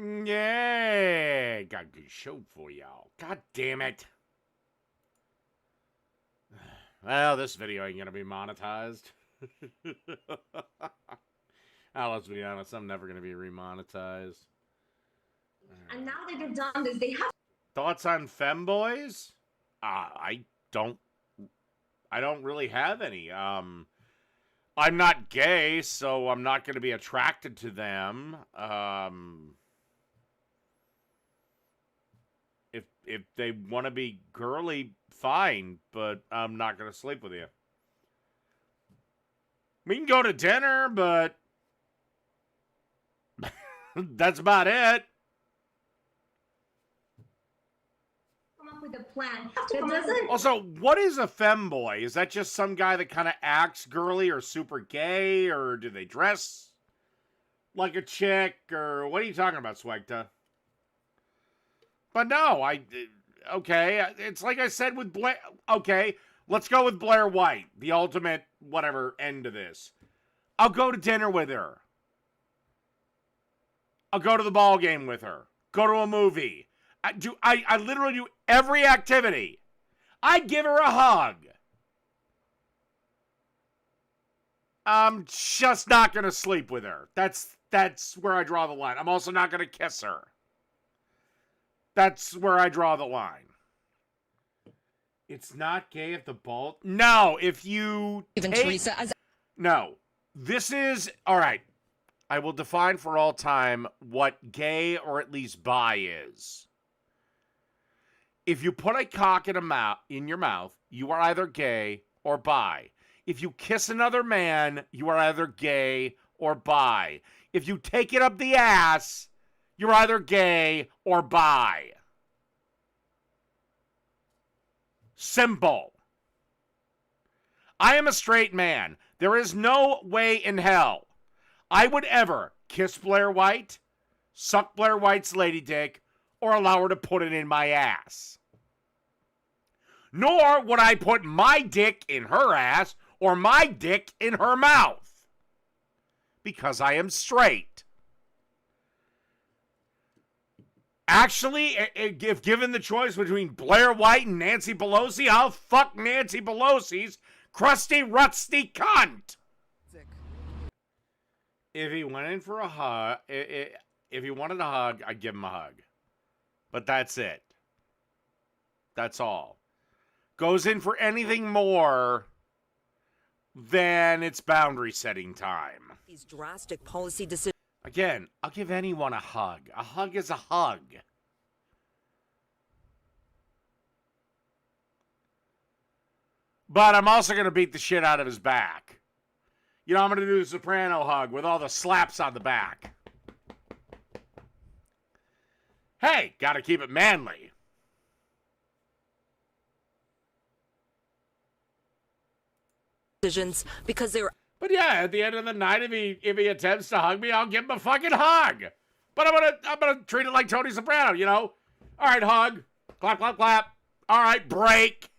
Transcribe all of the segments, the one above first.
Yeah, got a good show for y'all. God damn it. Well, this video ain't gonna be monetized. Let's be honest, I'm never gonna be remonetized. And now that they've done this, they have thoughts on femboys? I don't really have any. I'm not gay, so I'm not gonna be attracted to them. If they want to be girly, fine, but I'm not going to sleep with you. We can go to dinner, but that's about it. come up with a plan. That doesn't. Also, what is a femboy? Is that just some guy that kind of acts girly or super gay, or do they dress like a chick, or what are you talking about, Swagta? But no, okay, it's like I said with Blair. Okay, let's go with Blair White, the ultimate whatever end of this. I'll go to dinner with her. I'll go to the ball game with her. Go to a movie. I literally do every activity. I'd give her a hug. I'm just not going to sleep with her. That's where I draw the line. I'm also not going to kiss her. That's where I draw the line. It's not gay if the ball... No, if you... Even Teresa... No. This is... All right. I will define for all time what gay or at least bi is. If you put a cock in your mouth, you are either gay or bi. If you kiss another man, you are either gay or bi. If you take it up the ass... You're either gay or bi. Simple. I am a straight man. There is no way in hell I would ever kiss Blair White, suck Blair White's lady dick, or allow her to put it in my ass. Nor would I put my dick in her ass or my dick in her mouth. Because I am straight. Actually, if given the choice between Blair White and Nancy Pelosi, I'll fuck Nancy Pelosi's crusty, rusty cunt. If he went in for a hug, if he wanted a hug, I'd give him a hug. But that's it. That's all. Goes in for anything more, then it's boundary setting time. These drastic policy decisions. Again, I'll give anyone a hug. A hug is a hug. But I'm also going to beat the shit out of his back. You know, I'm going to do the soprano hug with all the slaps on the back. Hey, got to keep it manly. Decisions because they're... But yeah, at the end of the night, if he attempts to hug me, I'll give him a fucking hug. But I'm gonna treat it like Tony Soprano, you know? All right, hug. Clap, clap, clap. All right, break.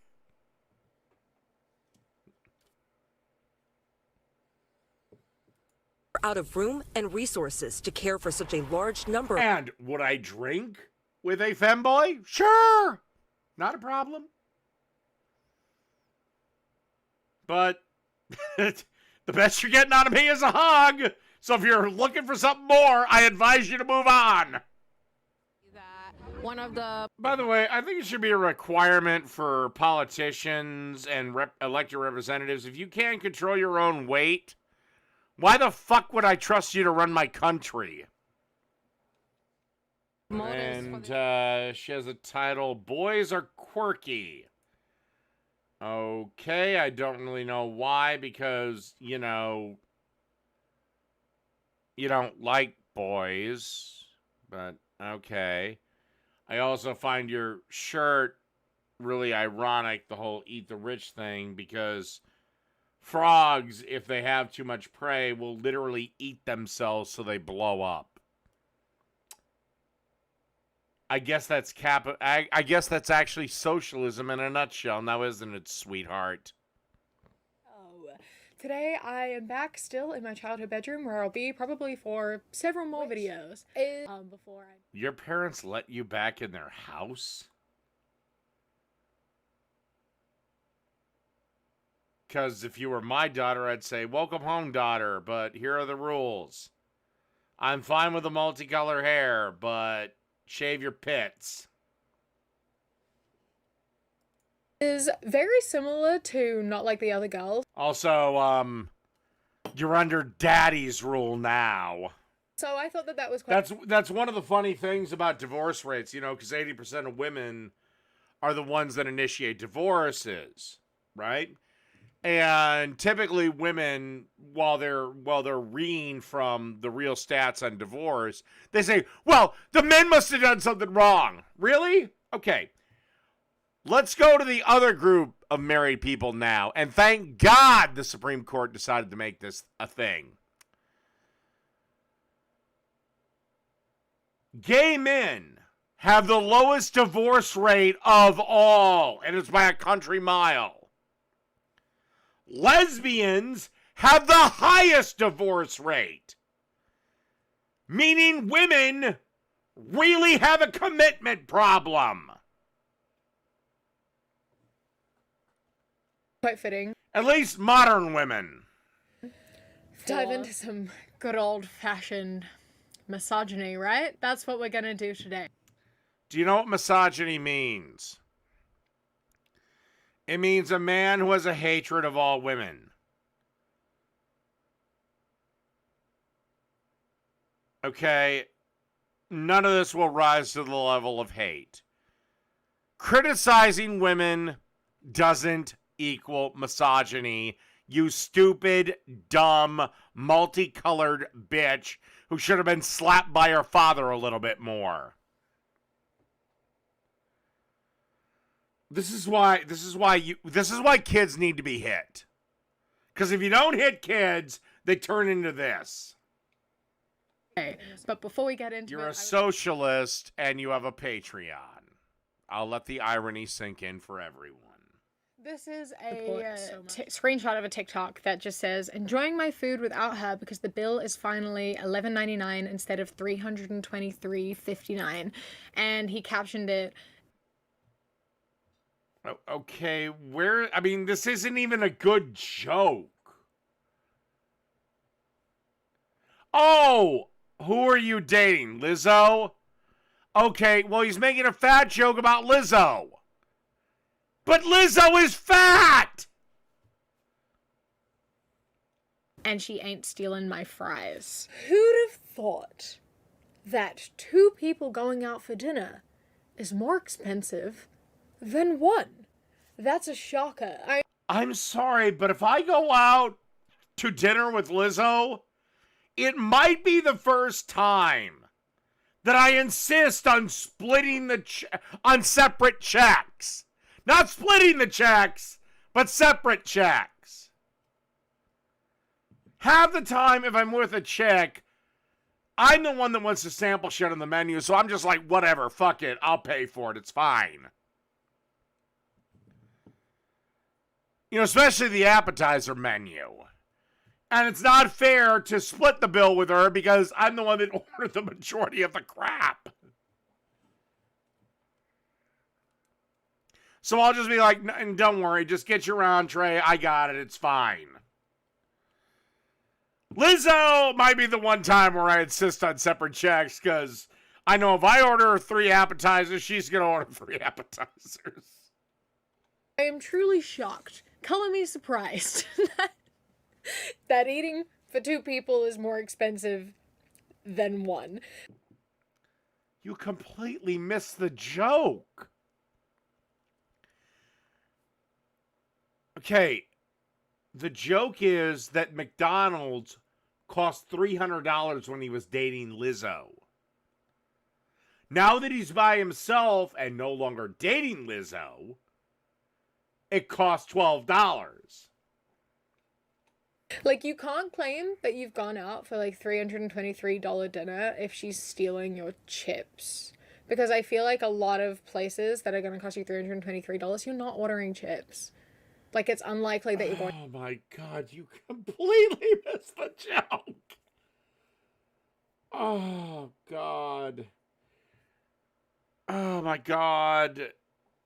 out of room and resources to care for such a large number. And would I drink with a femboy? Sure. Not a problem. But the best you're getting out of me is a hug. So if you're looking for something more, I advise you to move on. One of the... By the way, I think it should be a requirement for politicians and elected representatives. If you can't control your own weight, why the fuck would I trust you to run my country? And she has a title, Boys Are Quirky. Okay, I don't really know why, because, you know, you don't like boys, but okay. I also find your shirt really ironic, the whole eat the rich thing, because frogs, if they have too much prey, will literally eat themselves so they blow up. I guess that's I guess that's actually socialism in a nutshell, now isn't it, sweetheart? Oh, Today I am back still in my childhood bedroom where I'll be probably for several more videos. Before I... Your parents let you back in their house? Because if you were my daughter, I'd say, welcome home, daughter, but here are the rules. I'm fine with the multicolored hair, but shave your pits. Is very similar to Not Like the Other Girls. Also, you're under daddy's rule now. So I thought that was quite... That's one of the funny things about divorce rates, you know, because 80% of women are the ones that initiate divorces, right? And typically women, while they're reading from the real stats on divorce, they say, well, the men must have done something wrong. Really? Okay. Let's go to the other group of married people now. And thank God the Supreme Court decided to make this a thing. Gay men have the lowest divorce rate of all, and it's by a country mile. Lesbians have the highest divorce rate, meaning women really have a commitment problem. quite fitting. At least modern women. Dive into some good old-fashioned misogyny, right? That's what we're gonna do today. Do you know what misogyny means? It means a man who has a hatred of all women. Okay, none of this will rise to the level of hate. Criticizing women doesn't equal misogyny, you stupid, dumb, multicolored bitch who should have been slapped by her father a little bit more. This is why kids need to be hit. Because if you don't hit kids, they turn into this. Okay, but before we get into You're a socialist and you have a Patreon. I'll let the irony sink in for everyone. This is a screenshot of a TikTok that just says, enjoying my food without her because the bill is finally $11.99 instead of $323.59. And he captioned it. Okay, I mean, this isn't even a good joke. Oh, who are you dating? Lizzo? Okay, well, he's making a fat joke about Lizzo. But Lizzo is fat! And she ain't stealing my fries. Who'd have thought that two people going out for dinner is more expensive than one? That's a shocker. I'm sorry, but if I go out to dinner with Lizzo, it might be the first time that I insist on splitting on separate checks. Not splitting the checks, but separate checks. Half the time, if I'm with a chick, I'm the one that wants to sample shit on the menu, so I'm just like, whatever, fuck it, I'll pay for it, it's fine. You know, especially the appetizer menu. And it's not fair to split the bill with her because I'm the one that ordered the majority of the crap. So I'll just be like, don't worry, just get your entree. I got it. It's fine. Lizzo might be the one time where I insist on separate checks because I know if I order 3 appetizers, she's going to order 3 appetizers. I am truly shocked. Color me surprised that eating for 2 people is more expensive than one. You completely missed the joke. Okay, the joke is that McDonald's cost $300 when he was dating Lizzo. Now that he's by himself and no longer dating Lizzo, it costs $12. Like, you can't claim that you've gone out for like $323 dinner if she's stealing your chips. Because I feel like a lot of places that are going to cost you $323, you're not ordering chips. Like, it's unlikely that you're going Oh my God, you completely missed the joke. Oh God. Oh my God.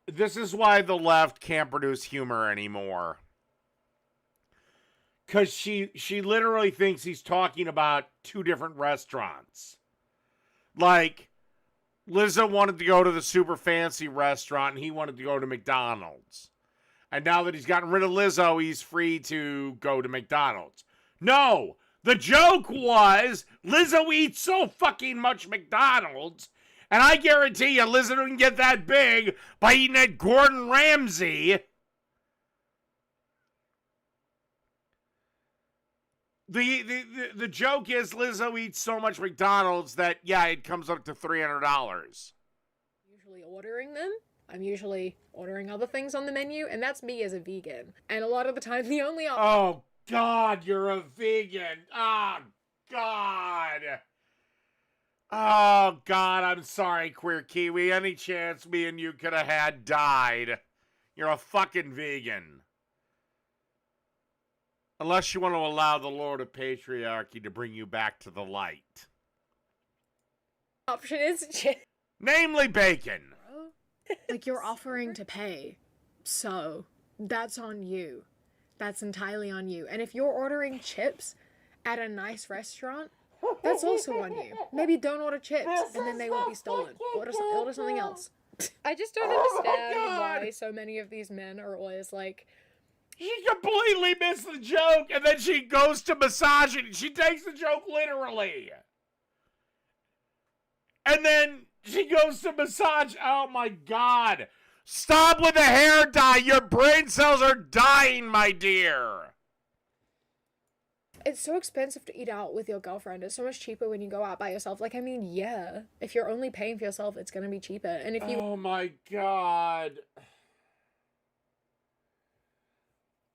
This is why the left can't produce humor anymore. Cause she literally thinks he's talking about two different restaurants. Like, Lizzo wanted to go to the super fancy restaurant and he wanted to go to McDonald's. And now that he's gotten rid of Lizzo, he's free to go to McDonald's. No! The joke was Lizzo eats so fucking much McDonald's, and I guarantee you Lizzo didn't get that big by eating at Gordon Ramsay. The joke is Lizzo eats so much McDonald's that, yeah, it comes up to $300. usually ordering them. I'm usually ordering other things on the menu, and that's me as a vegan. And a lot of the time, the only Oh, God, you're a vegan. Oh, God. Oh, God, I'm sorry, Queer Kiwi. Any chance me and you could have had died. You're a fucking vegan. Unless you want to allow the Lord of Patriarchy to bring you back to the light. option is chips. Namely, bacon. Like, you're offering to pay. So, that's on you. That's entirely on you. And if you're ordering chips at a nice restaurant, that's also on you. Maybe don't order chips, and then they won't be stolen. Order something else. I just don't understand why so many of these men are always like, She completely missed the joke, and then she goes to massage it, and she takes the joke literally. And then she goes to massage. Oh my God. Stop with the hair dye. Your brain cells are dying, my dear. it's so expensive to eat out with your girlfriend. It's so much cheaper when you go out by yourself. Like, I mean, yeah, if you're only paying for yourself, it's gonna be cheaper. And if you Oh my God.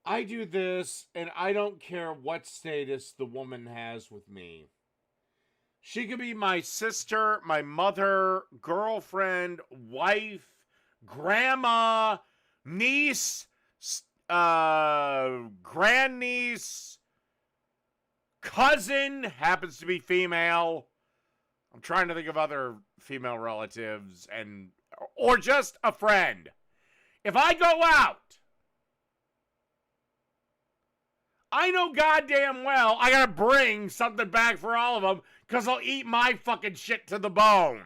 I do this, and I don't care what status the woman has with me. She could be my sister, my mother, girlfriend, wife, grandma, niece, grandniece, cousin, happens to be female. I'm trying to think of other female relatives, or just a friend. If I go out, I know goddamn well I gotta bring something back for all of them because they'll eat my fucking shit to the bone.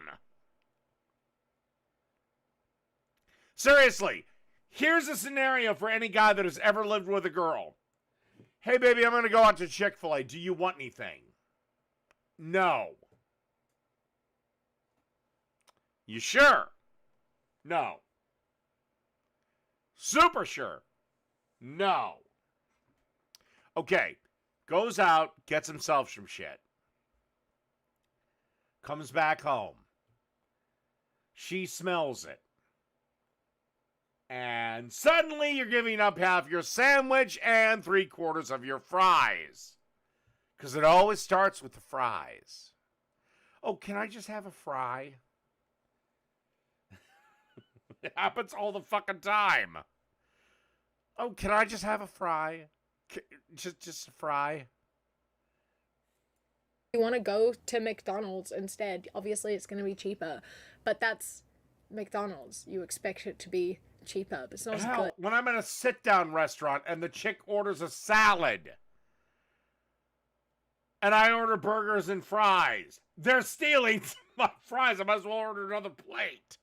Seriously, here's a scenario for any guy that has ever lived with a girl. Hey, baby, I'm gonna go out to Chick-fil-A. Do you want anything? No. You sure? No. Super sure? No. Okay, goes out, gets himself some shit. Comes back home. She smells it. And suddenly you're giving up half your sandwich and 3/4 of your fries. Because it always starts with the fries. Oh, can I just have a fry? It happens all the fucking time. Oh, can I just have a fry? Just a fry. you want to go to McDonald's instead, obviously it's going to be cheaper. But that's McDonald's. You expect it to be cheaper, but it's not as Hell, good. when I'm in a sit-down restaurant and the chick orders a salad and I order burgers and fries, they're stealing my fries. I might as well order another plate.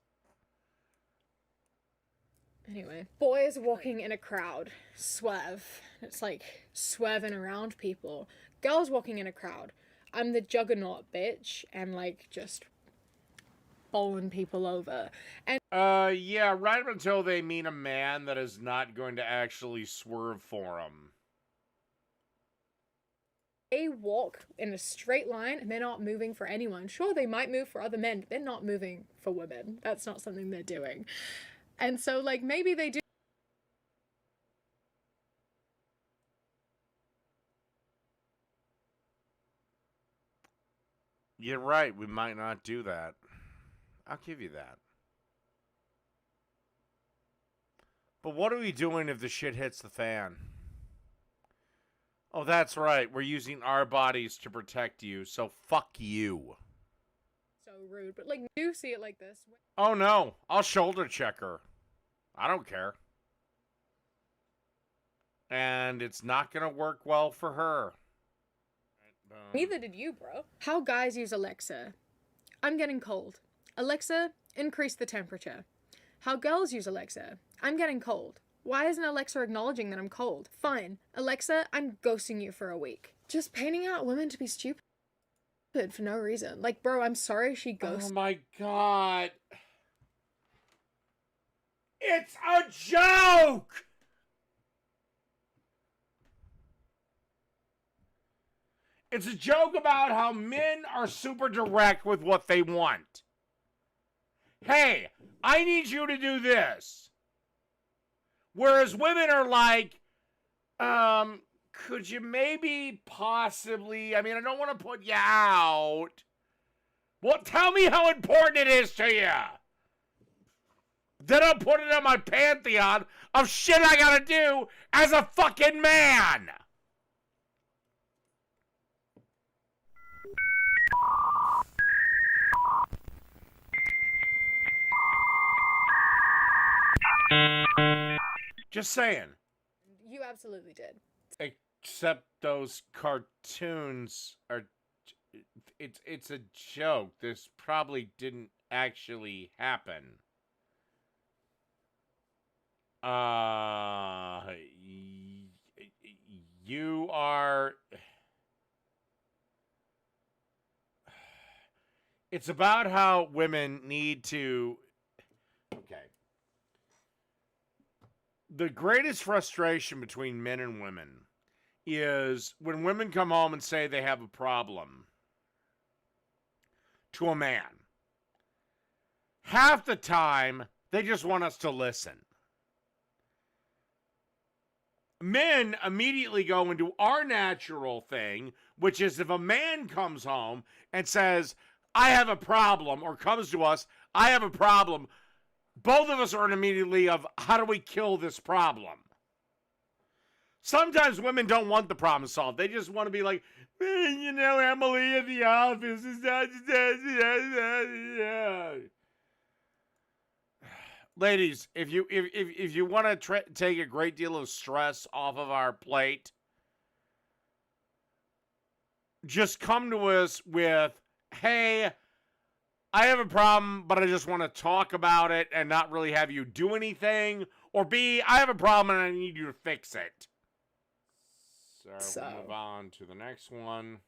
Anyway, boys walking in a crowd. Swerve. It's like swerving around people. Girls walking in a crowd. I'm the juggernaut bitch and like just bowling people over. And Yeah, right up until they meet a man that is not going to actually swerve for them. they walk in a straight line and they're not moving for anyone. Sure, they might move for other men, but they're not moving for women. That's not something they're doing. And so, like, maybe they do. You're right, we might not do that. I'll give you that. But what are we doing if the shit hits the fan? Oh, that's right. We're using our bodies to protect you, so fuck you. So rude, but like, do see it like this. Oh no, I'll shoulder check her. I don't care. And it's not gonna work well for her. Neither did you, bro. How guys use Alexa. I'm getting cold. Alexa, increase the temperature. How girls use Alexa. I'm getting cold. Why isn't Alexa acknowledging that I'm cold? Fine. Alexa, I'm ghosting you for a week. Just painting out women to be stupid for no reason. Like, bro, I'm sorry she ghosted. Oh my god. It's a joke! It's a joke about how men are super direct with what they want. Hey, I need you to do this. Whereas women are like, could you maybe possibly, I mean, I don't want to put you out. Well, tell me how important it is to you. Then I'll put it on my pantheon of shit I gotta do as a fucking man. Just saying. You absolutely did. Except those cartoons are... It's a joke. This probably didn't actually happen. You are... It's about how women need to... Okay. The greatest frustration between men and women is when women come home and say they have a problem to a man. Half the time, they just want us to listen. Men immediately go into our natural thing, which is if a man comes home and says, I have a problem, or comes to us, I have a problem, both of us are immediately of, how do we kill this problem? Sometimes women don't want the problem solved. They just want to be like, you know, Emily at the office is not... Ladies, if you want to take a great deal of stress off of our plate, just come to us with, hey, I have a problem, but I just want to talk about it and not really have you do anything. Or B, I have a problem and I need you to fix it. So we'll move on to the next one.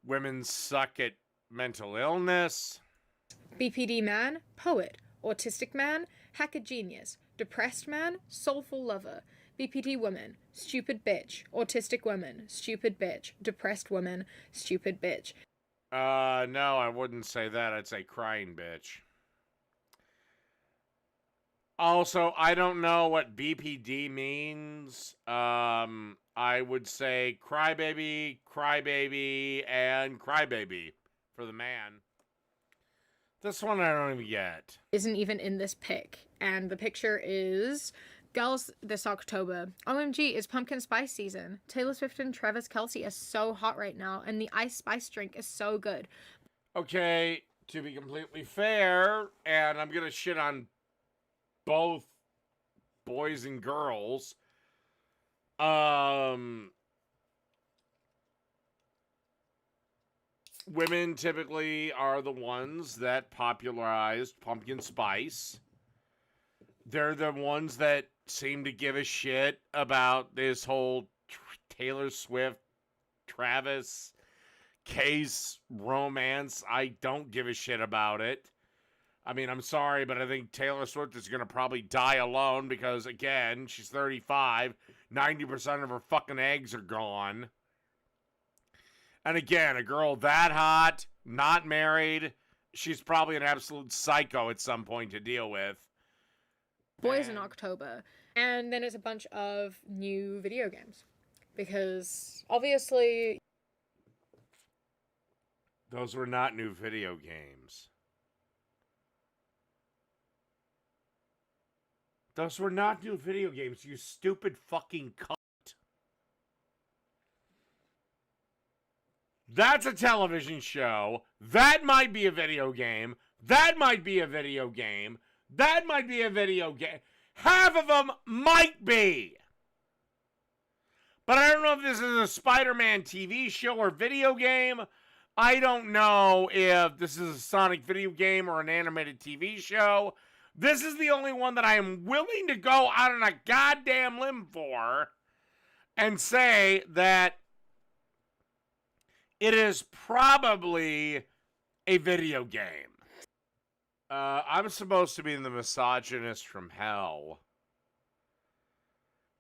Women suck at mental illness. BPD man, poet. Autistic man, hacker genius. Depressed man, soulful lover. BPD woman, stupid bitch. Autistic woman, stupid bitch. Depressed woman, stupid bitch. No, I wouldn't say that. I'd say crying bitch. Also, I don't know what BPD means. I would say crybaby, crybaby, and crybaby for the man. This one I don't even get. Isn't even in this pic. And the picture is girls this October. OMG, it's pumpkin spice season. Taylor Swift and Travis Kelce are so hot right now, and the ice spice drink is so good. Okay, to be completely fair, and I'm gonna shit on both boys and girls. Women typically are the ones that popularized pumpkin spice. They're the ones that seem to give a shit about this whole Taylor Swift, Travis case romance. I don't give a shit about it. I mean, I'm sorry, but I think Taylor Swift is going to probably die alone because, again, she's 35. 90% of her fucking eggs are gone. And again, a girl that hot, not married, she's probably an absolute psycho at some point to deal with. Boys in October. And then it's a bunch of new video games. Because, obviously... Those were not new video games. Those were not new video games, you stupid fucking cunt. That's a television show. That might be a video game. That might be a video game. That might be a video game. Half of them might be. But I don't know if this is a Spider-Man TV show or video game. I don't know if this is a Sonic video game or an animated TV show. This is the only one that I am willing to go out on a goddamn limb for and say that it is probably a video game. I'm supposed to be the misogynist from hell.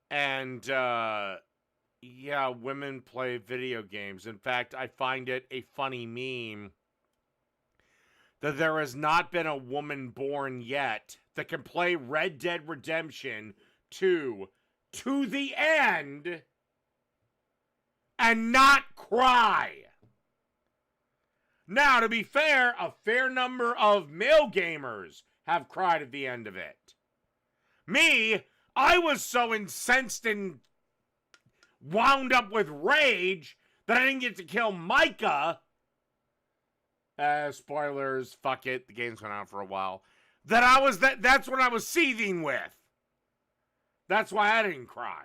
And, yeah, women play video games. In fact, I find it a funny meme that there has not been a woman born yet that can play Red Dead Redemption 2 to the end and not cry. Now, to be fair, a fair number of male gamers have cried at the end of it. Me, I was so incensed and wound up with rage that I didn't get to kill Micah. Spoilers, fuck it, the game's been out for a while. That's what I was seething with. That's why I didn't cry.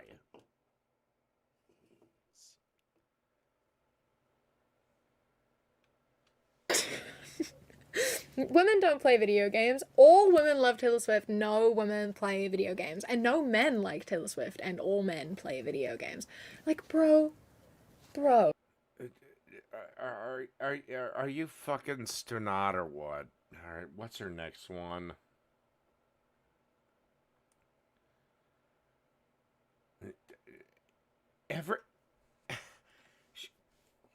Women don't play video games. All women love Taylor Swift. No women play video games. And no men like Taylor Swift. And all men play video games. Like, bro. Are you fucking stoned or what? Alright, what's her next one?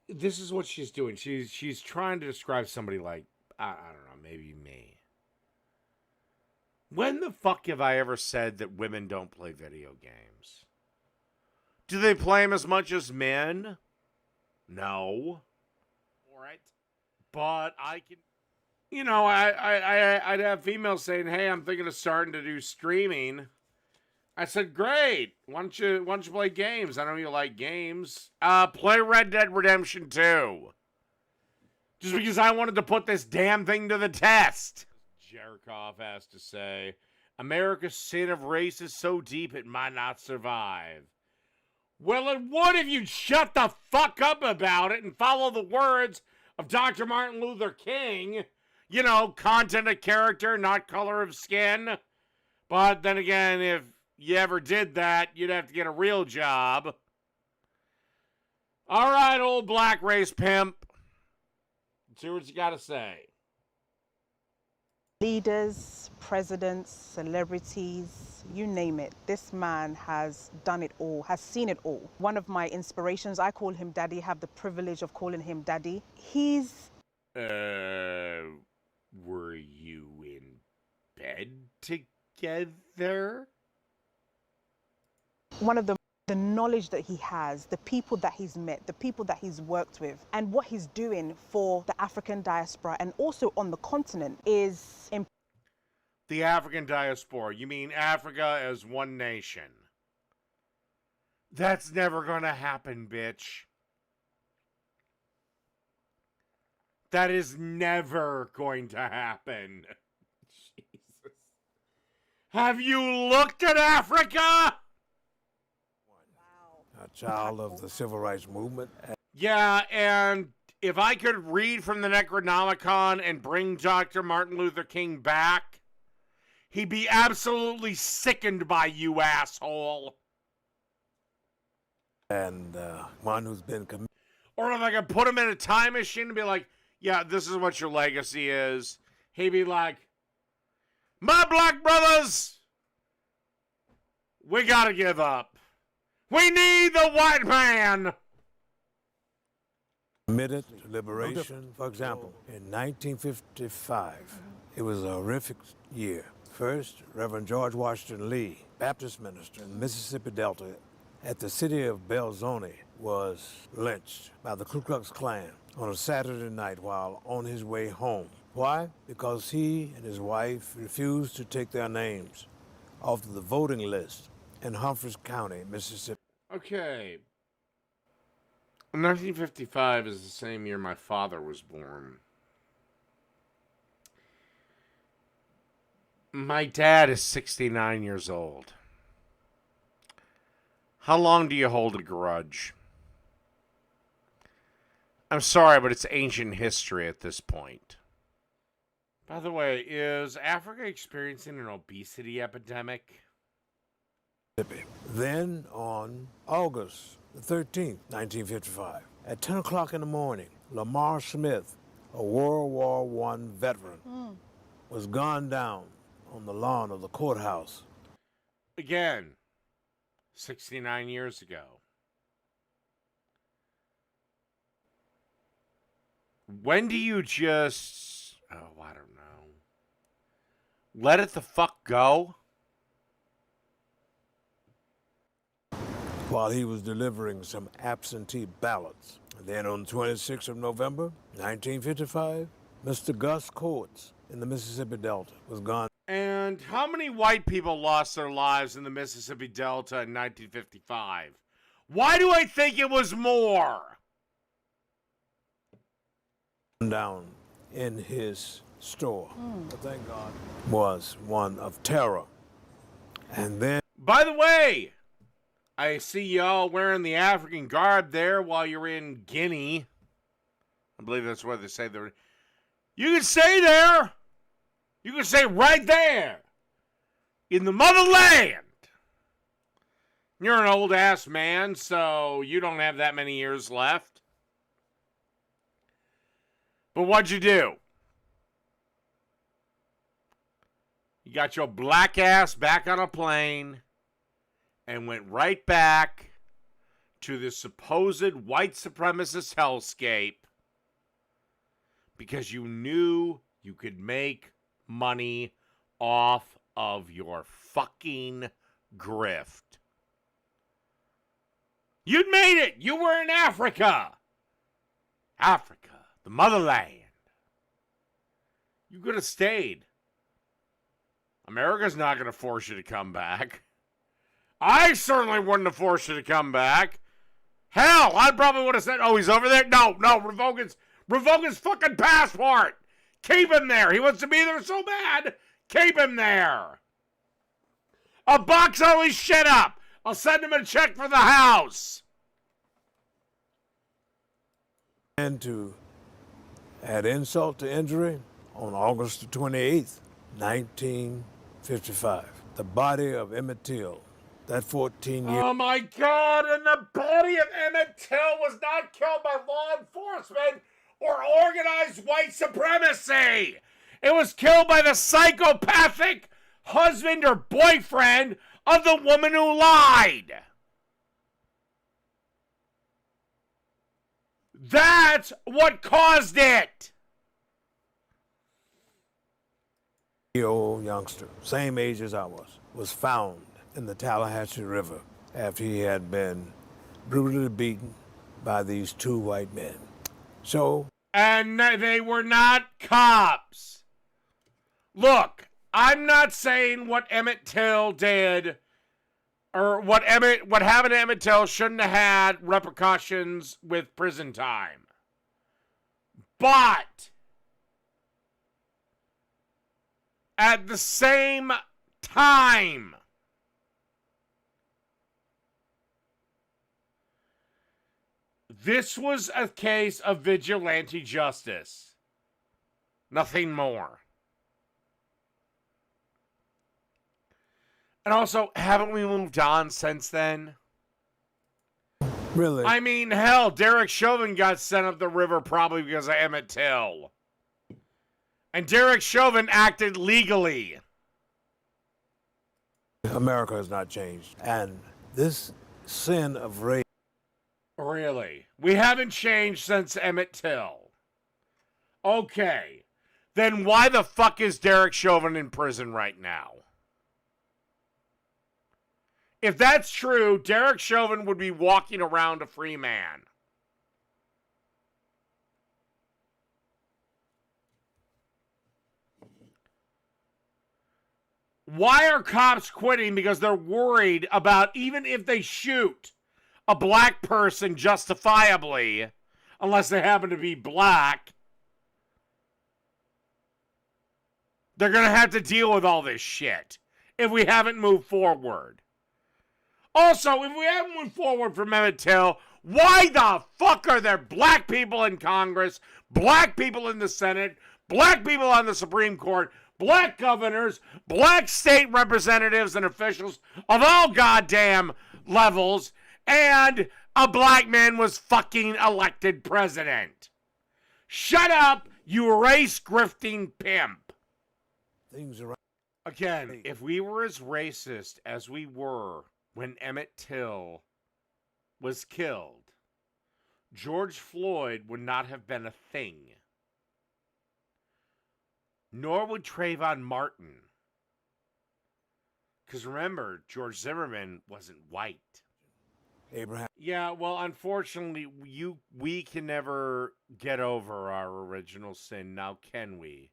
This is what she's doing. She's trying to describe somebody like, I don't know, maybe me. When the fuck have I ever said that women don't play video games? Do they play them as much as men? No. Alright. But I can... You know, I'd have females saying, hey, I'm thinking of starting to do streaming. I said, great. Why don't you play games? I know you like games. Play Red Dead Redemption 2. Just because I wanted to put this damn thing to the test. Jerkoff has to say, America's sin of race is so deep it might not survive. Well, it would if you'd shut the fuck up about it and follow the words of Dr. Martin Luther King. You know, content of character, not color of skin. But then again, if you ever did that, you'd have to get a real job. All right, old black race pimp. Let's see what you got to say. Leaders, presidents, celebrities, you name it. This man has done it all, has seen it all. One of my inspirations, I call him Daddy, have the privilege of calling him Daddy. He's... Were you in bed together? One of the knowledge that he has, the people that he's met, the people that he's worked with, and what he's doing for the African diaspora and also on the continent is... The African diaspora. You mean Africa as one nation. That's never gonna happen, bitch. That is never going to happen. Jesus. Have you looked at Africa? A child of the civil rights movement. Yeah, and if I could read from the Necronomicon and bring Dr. Martin Luther King back, he'd be absolutely sickened by you, asshole. And one who's been committed. Or if I could put him in a time machine and be like, yeah, this is what your legacy is. He'd be like, my black brothers, we gotta give up. We need the white man. Committed to liberation. For example, in 1955, it was a horrific year. First, Reverend George Washington Lee, Baptist minister in the Mississippi Delta at the city of Belzoni, was lynched by the Ku Klux Klan on a Saturday night while on his way home. Why? Because he and his wife refused to take their names off the voting list in Humphreys County, Mississippi. Okay. 1955 is the same year my father was born. My dad is 69 years old. How long do you hold a grudge? I'm sorry, but it's ancient history at this point. By the way, is Africa experiencing an obesity epidemic? Then on August the 13th, 1955, at 10 o'clock in the morning, Lamar Smith, a World War I veteran, was gunned down on the lawn of the courthouse. Again, 69 years ago. When do you just... Oh, I don't know. Let it the fuck go? While he was delivering some absentee ballots. And then on the 26th of November, 1955, Mr. Gus Coates in the Mississippi Delta was gone. And how many white people lost their lives in the Mississippi Delta in 1955? Why do I think it was more? Down in his store. But thank God was one of terror. And then... By the way, I see y'all wearing the African garb there while you're in Guinea. I believe that's what they say there. You can stay there. You can stay right there. In the motherland. You're an old ass man, so you don't have that many years left. But what'd you do? You got your black ass back on a plane and went right back to the supposed white supremacist hellscape because you knew you could make money off of your fucking grift. You'd made it. You were in Africa. Africa, the motherland. You could have stayed. America's not going to force you to come back. I certainly wouldn't have forced you to come back. Hell, I probably would have said, oh, he's over there? No, revoke his fucking passport. Keep him there. He wants to be there so bad. Keep him there. I'll box all his shit up. I'll send him a check for the house. And to add insult to injury, on August the 28th, 1955, the body of Emmett Till, that 14-year... Oh my God, and the body of Emmett Till was not killed by law enforcement or organized white supremacy. It was killed by the psychopathic husband or boyfriend of the woman who lied. That's what caused it. Old youngster, same age as I was found in the Tallahatchie River after he had been brutally beaten by these two white men. So... And they were not cops. Look, I'm not saying what Emmett Till did or what happened to Emmett Till shouldn't have had repercussions with prison time. But at the same time, this was a case of vigilante justice. Nothing more. And also, haven't we moved on since then? Really? I mean, hell, Derek Chauvin got sent up the river probably because of Emmett Till. And Derek Chauvin acted legally. America has not changed. And this sin of rape... Really? We haven't changed since Emmett Till. Okay. Then why the fuck is Derek Chauvin in prison right now? If that's true, Derek Chauvin would be walking around a free man. Why are cops quitting? Because they're worried about, even if they shoot a black person justifiably, unless they happen to be black, they're going to have to deal with all this shit if we haven't moved forward. Also, if we haven't moved forward from Emmett Till, why the fuck are there black people in Congress, black people in the Senate, black people on the Supreme Court, black governors, black state representatives and officials of all goddamn levels, and a black man was fucking elected president? Shut up, you race grifting pimp. Things around. Again, if we were as racist as we were when Emmett Till was killed, George Floyd would not have been a thing. Nor would Trayvon Martin. Because remember, George Zimmerman wasn't white. Abraham. Yeah, well, unfortunately, we can never get over our original sin, now can we?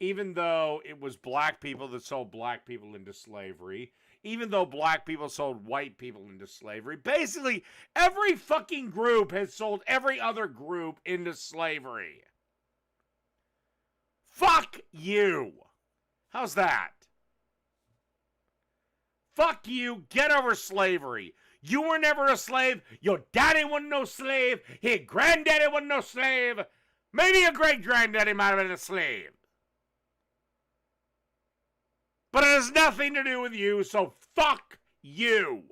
Even though it was black people that sold black people into slavery, even though black people sold white people into slavery, basically every fucking group has sold every other group into slavery. Fuck you. How's that? Fuck you. Get over slavery. You were never a slave. Your daddy wasn't no slave. His granddaddy wasn't no slave. Maybe your great-granddaddy might have been a slave. But it has nothing to do with you, so fuck you.